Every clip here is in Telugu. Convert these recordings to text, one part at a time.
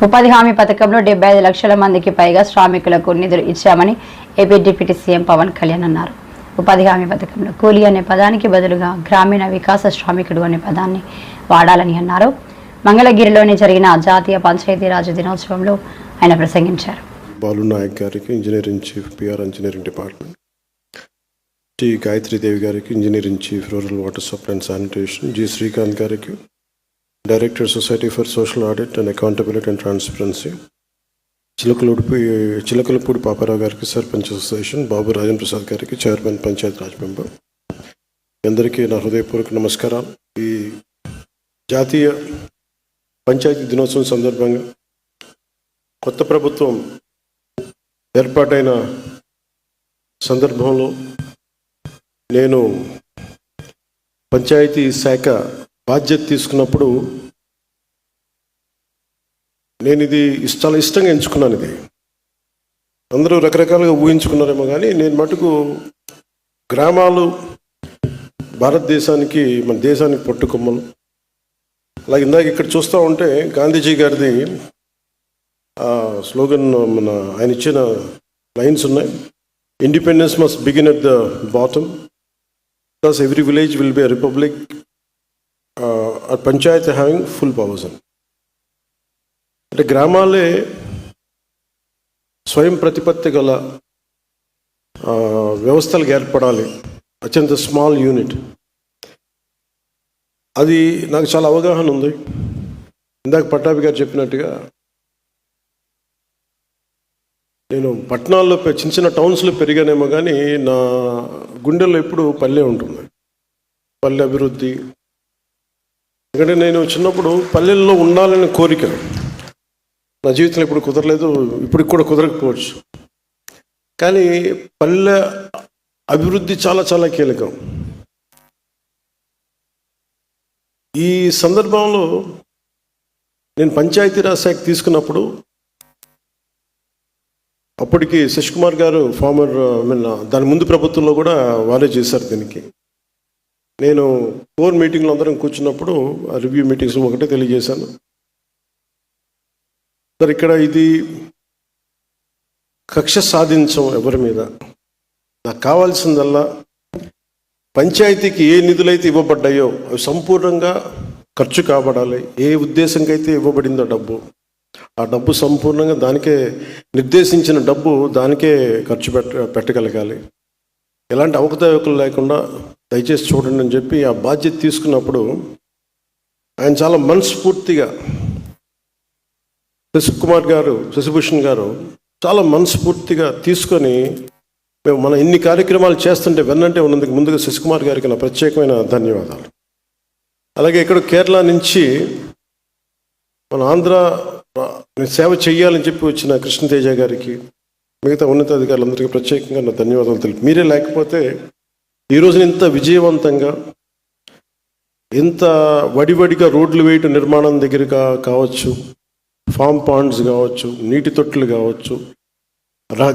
ఉపాధి హామీ పథకంలో 75 లక్షల మందికి పైగా శ్రామికులకు నిధులు ఇచ్చామని AP deputy CM Pawan Kalyan అన్నారు. ఉపాధి హామీ పథకంలో కూలీ అనే పదానికి బదులుగా గ్రామీణ వికాస శ్రామికుడు అనే పదాన్ని వాడాలని అన్నారు. మంగళగిరిలోని జరిగిన జాతీయ పంచాయతీరాజ్ దినోత్సవంలో ఆయన ప్రసంగించారు. బాలు నాయక్ గారికి engineering chief PR engineering department, T Gayatri Devi గారికి engineering chief rural water supply and sanitation, G Srikanth గారికి director society for social audit and accountability and transparency, Chilakalapudi Paparao గారికి సర్పంచ్ అసోసియేషన్, బాబు రాజేంద్ర ప్రసాద్ గారికి చైర్మన్ పంచాయత్ రాజ్ మెంబర్, అందరికీ నా హృదయపూర్వక నమస్కారాలు. ఈ జాతీయ పంచాయతీ దినోత్సవం సందర్భంగా కొత్త ప్రభుత్వం ఏర్పాటైన సందర్భంలో నేను పంచాయతీ శాఖ బాధ్యత తీసుకున్నప్పుడు నేను ఇది చాలా ఇష్టంగా ఎంచుకున్నాను. ఇది అందరూ రకరకాలుగా ఊహించుకున్నారేమో కానీ నేను మటుకు గ్రామాలు భారతదేశానికి, మన దేశానికి పట్టుకొమ్మలు. అలాగే ఇందాక ఇక్కడ చూస్తూ ఉంటే గాంధీజీ గారిది స్లోగన్, ఆయన ఇచ్చిన లైన్స్ ఉన్నాయి. Independence must begin at the bottom, because every village will be a republic, Panchayat having full powers. అంటే గ్రామాలే స్వయం ప్రతిపత్తి గల వ్యవస్థలకు ఏర్పడాలి. అత్యంత స్మాల్ యూనిట్. అది నాకు చాలా అవగాహన ఉంది. ఇందాక పట్టాభి గారు చెప్పినట్టుగా నేను పట్టణాల్లో చిన్న చిన్న టౌన్స్లో పెరిగానేమో కానీ నా గుండెల్లో ఎప్పుడు పల్లె ఉంటుంది, పల్లె అభివృద్ధి. ఎందుకంటే నేను చిన్నప్పుడు పల్లెల్లో ఉండాలని కోరిక నా జీవితంలో ఇప్పుడు కుదరలేదు, ఇప్పుడు కూడా కుదరకపోవచ్చు. కానీ పల్లె అభివృద్ధి చాలా చాలా కీలకం. ఈ సందర్భంలో నేను పంచాయతీరాజ్ శాఖ తీసుకున్నప్పుడు అప్పటికి శశికుమార్ గారు ఫార్మర్, దాని ముందు ప్రభుత్వంలో కూడా వారే చేశారు. దీనికి నేను 4 మీటింగ్లు అందరం కూర్చున్నప్పుడు ఆ రివ్యూ మీటింగ్స్ ఒకటే తెలియజేశాను. సార్, ఇక్కడ ఇది కక్ష సాధించం ఎవరి మీద. నాకు కావాల్సిందల్లా పంచాయతీకి ఏ నిధులైతే ఇవ్వబడ్డాయో అవి సంపూర్ణంగా ఖర్చు కాబడాలి. ఏ ఉద్దేశంకైతే ఇవ్వబడిందో డబ్బు, ఆ డబ్బు సంపూర్ణంగా దానికే నిర్దేశించిన డబ్బు దానికే ఖర్చు పెట్టగలగాలి. ఎలాంటి అవకతవకలు లేకుండా దయచేసి చూడండి అని చెప్పి ఆ బాధ్యత తీసుకున్నప్పుడు ఆయన చాలా మనస్ఫూర్తిగా, శశిభూషణ్ గారు చాలా మనస్ఫూర్తిగా తీసుకొని మేము మన ఇన్ని కార్యక్రమాలు చేస్తుంటే వెన్నంటే ఉన్నందుకు ముందుగా శశికుమార్ గారికి నా ప్రత్యేకమైన ధన్యవాదాలు. అలాగే ఇక్కడ కేరళ నుంచి మన ఆంధ్ర సేవ చేయాలని చెప్పి వచ్చిన కృష్ణతేజ గారికి, మిగతా ఉన్నతాధికారులందరికీ ప్రత్యేకంగా నా ధన్యవాదాలు తెలుపు. మీరే లేకపోతే ఈరోజు ఇంత విజయవంతంగా, ఇంత వడివడిగా రోడ్లు వేయటం, నిర్మాణం దగ్గర కావచ్చు, ఫామ్ పాండ్స్ కావచ్చు, నీటి తొట్టులు కావచ్చు,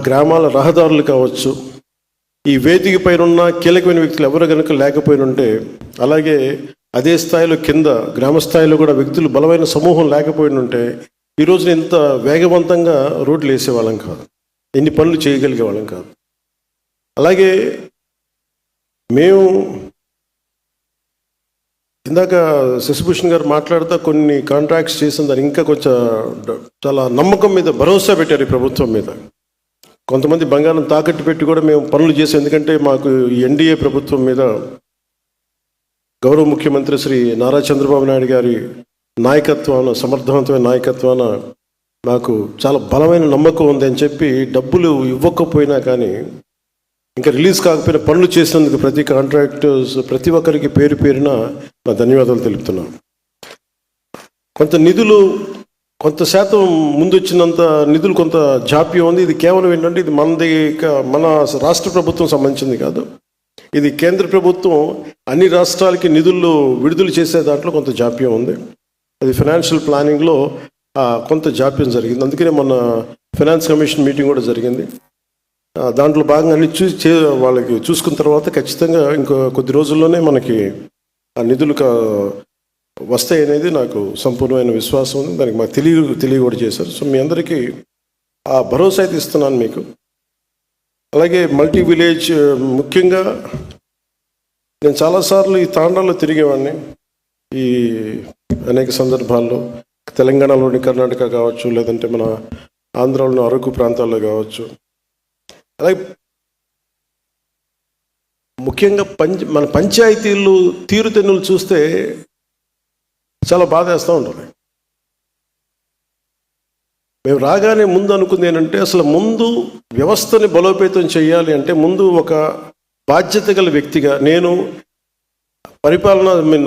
గ్రామాల రహదారులు కావచ్చు, ఈ వేదిక పైన ఉన్న కీలకమైన వ్యక్తులు ఎవరు కనుక లేకపోయినుంటే, అలాగే అదే స్థాయిలో కింద గ్రామ స్థాయిలో కూడా వ్యక్తులు బలమైన సమూహం లేకపోయినుంటే ఈరోజు ఇంత వేగవంతంగా రోడ్లు వేసేవాళ్ళం కాదు, ఎన్ని పనులు చేయగలిగే వాళ్ళం కాదు. అలాగే మేము ఇందాక శశిభూషణ్ గారు మాట్లాడుతూ కొన్ని కాంట్రాక్ట్స్ చేసిన దాన్ని ఇంకా కొంచెం చాలా నమ్మకం మీద భరోసా పెట్టారు ఈ ప్రభుత్వం మీద. కొంతమంది బంగారం తాకట్టు పెట్టి కూడా మేము పనులు చేసాం. ఎందుకంటే మాకు ఈ ఎన్డీఏ ప్రభుత్వం మీద గౌరవ ముఖ్యమంత్రి శ్రీ నారా చంద్రబాబు నాయుడు గారి నాయకత్వాన, సమర్థవంతమైన నాయకత్వాన నాకు చాలా బలమైన నమ్మకం ఉంది అని చెప్పి డబ్బులు ఇవ్వకపోయినా కానీ, ఇంకా రిలీజ్ కాకపోయినా పనులు చేసినందుకు ప్రతి కాంట్రాక్టర్స్, ప్రతి ఒక్కరికి పేరు పేరున నా ధన్యవాదాలు తెలుపుతున్నాను. కొంత నిధులు, కొంత శాతం ముందు వచ్చినంత నిధులు కొంత జాప్యం ఉంది. ఇది కేవలం ఏంటంటే ఇది మన రాష్ట్ర ప్రభుత్వం సంబంధించింది కాదు. ఇది కేంద్ర ప్రభుత్వం అన్ని రాష్ట్రాలకి నిధులు విడుదల చేసే దాంట్లో కొంత జాప్యం ఉంది. అది ఫైనాన్షియల్ ప్లానింగ్లో కొంత జాప్యం జరిగింది. అందుకనే మొన్న ఫైనాన్స్ కమిషన్ మీటింగ్ కూడా జరిగింది. దాంట్లో భాగంగా అన్ని వాళ్ళకి చూసుకున్న తర్వాత ఖచ్చితంగా ఇంకో కొద్ది రోజుల్లోనే మనకి ఆ నిధులు వస్తాయి అనేది నాకు సంపూర్ణమైన విశ్వాసం ఉంది. దానికి మాకు తెలియ కూడా చేశారు. సో మీ అందరికీ ఆ భరోసా అయితే ఇస్తున్నాను మీకు. అలాగే మల్టీ విలేజ్, ముఖ్యంగా నేను చాలాసార్లు ఈ తాండాల్లో తిరిగేవాడిని ఈ అనేక సందర్భాల్లో. తెలంగాణలోని కర్ణాటక కావచ్చు, లేదంటే మన ఆంధ్రాలోని అరకు ప్రాంతాల్లో కావచ్చు. అలాగే ముఖ్యంగా మన పంచాయతీలు తీరుతెన్నులు చూస్తే చాలా బాధ వేస్తూ ఉంటారు. మేము రాగానే ముందు అనుకుంది ఏంటంటే, అసలు ముందు వ్యవస్థని బలోపేతం చేయాలి అంటే ముందు ఒక బాధ్యత గల వ్యక్తిగా, నేను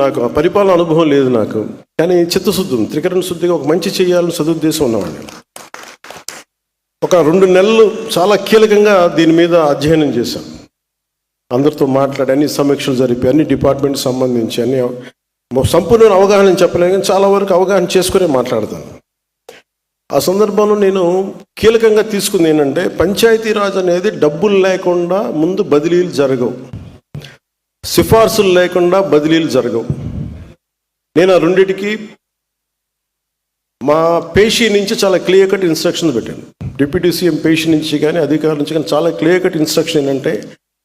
నాకు పరిపాలన అనుభవం లేదు నాకు, కానీ చిత్తశుద్ధి ఉంది, త్రికరణ శుద్ధిగా ఒక మంచి చేయాలని సదుద్దేశం ఉన్నవాడిని. ఒక 2 నెలలు చాలా కీలకంగా దీని మీద అధ్యయనం చేశాను. అందరితో మాట్లాడి, అన్ని సమీక్షలు జరిపి, అన్ని డిపార్ట్మెంట్కి సంబంధించి అన్ని సంపూర్ణ అవగాహన చెప్పలేను, కానీ చాలా వరకు అవగాహన చేసుకునే మాట్లాడతాను. ఆ సందర్భంలో నేను కీలకంగా తీసుకుంది ఏంటంటే, పంచాయతీరాజ్ అనేది డబ్బులు లేకుండా ముందు బదిలీలు జరగవు, సిఫార్సులు లేకుండా బదిలీలు జరగవు. నేను ఆ రెండిటికి మా పేషీ నుంచి చాలా క్లియర్ కట్ ఇన్స్ట్రక్షన్ పెట్టాను. డిప్యూటీ సీఎం పేషీ నుంచి కానీ అధికారుల నుంచి కానీ చాలా క్లియర్ కట్ ఇన్స్ట్రక్షన్ ఏంటంటే,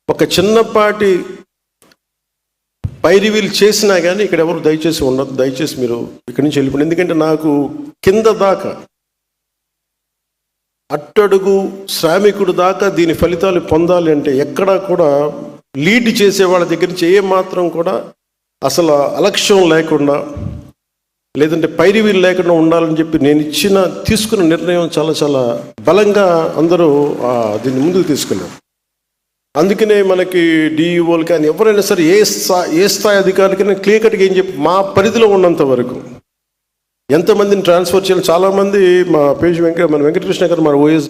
ఒక చిన్నపాటి పైరివీలు చేసినా కానీ ఇక్కడ ఎవరు దయచేసి ఉండదు, దయచేసి మీరు ఇక్కడి నుంచి వెళ్ళిపోండి. ఎందుకంటే నాకు కింద దాకా, అట్టడుగు శ్రామికుడు దాకా దీని ఫలితాలు పొందాలి అంటే ఎక్కడా కూడా లీడ్ చేసే వాళ్ళ దగ్గర నుంచి ఏ మాత్రం కూడా అసలు అలక్ష్యం లేకుండా, లేదంటే పైరివీలు లేకుండా ఉండాలని చెప్పి నేను తీసుకున్న నిర్ణయం చాలా చాలా బలంగా అందరూ దీన్ని ముందుకు తీసుకెళ్ళారు. అందుకనే మనకి డిఈఓలు కానీ ఎవరైనా సరే ఏ స్థాయి అధికారులకైనా క్లియర్ కట్గా ఏం చెప్పి, మా పరిధిలో ఉన్నంత వరకు ఎంతమందిని ట్రాన్స్ఫర్ చేయాలి. చాలామంది మా మన వెంకటకృష్ణ గారు, మన ఓఎస్